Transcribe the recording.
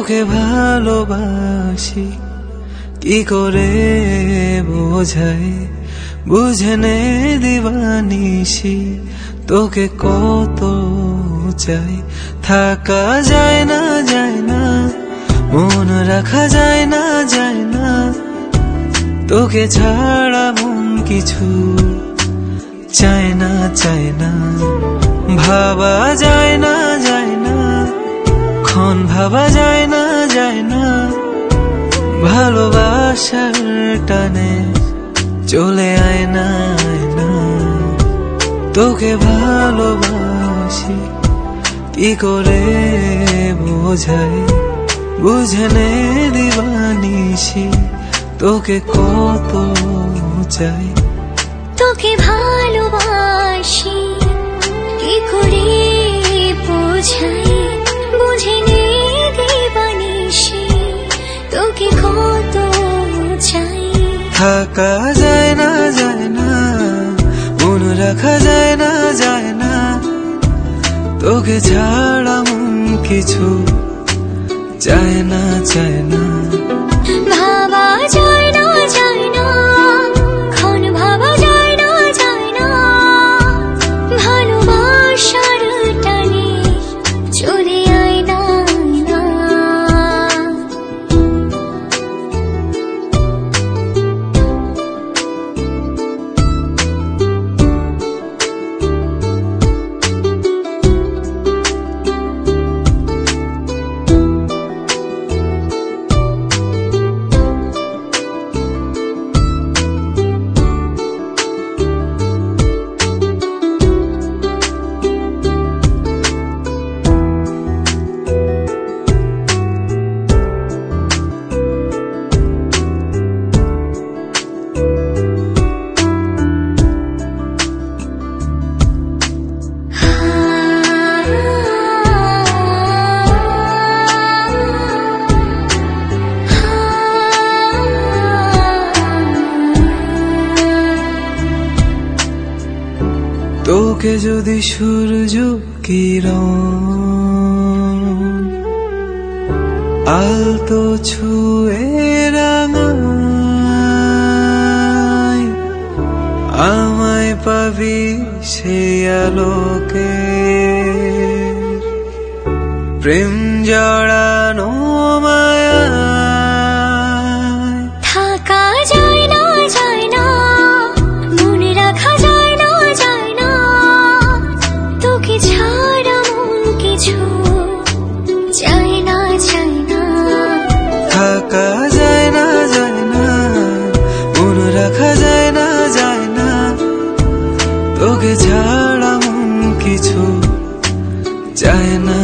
তোকে ভালোবাসি কি করে বোঝাই, বুঝে নে দিবানিশি তোকে কত চাই। থাকা যায় না মন রাখা যায় না তোকে ছাড়া মন কিছু চায় না ভাবা যায় না ক্ষণ ভাবা যায় না ভালোবাসার টানে চলে আয় না তোকে ভালোবাসি কি করে বোঝাই, বুঝে নে দিবানিশি তোকে কত চাই। তোকে ভালোবাসি কি করে বোঝাই, বুঝে নে দিবানিশি তোকে কত চাই। থাকা যায় না মন রাখা যায় না তোকে ছাড়া মন কিছু চায় না ভাবা যায় না ক্ষণ ভাবা যায় না ভালোবাসার টানে চলে আয় না। তোকে যদি সূর্য কিরণ আলতো ছুঁয়ে রাঙায়, আমায় পাবি সেই আলোকে প্রেম জড়ানো মায়া। থাকা যায় না মনে রাখা যায় না তোকে ছাড়া মন কিছু চায় না থাকা যায় না মন রাখা যায় না তোকে ছাড়া মন কিছু চায় না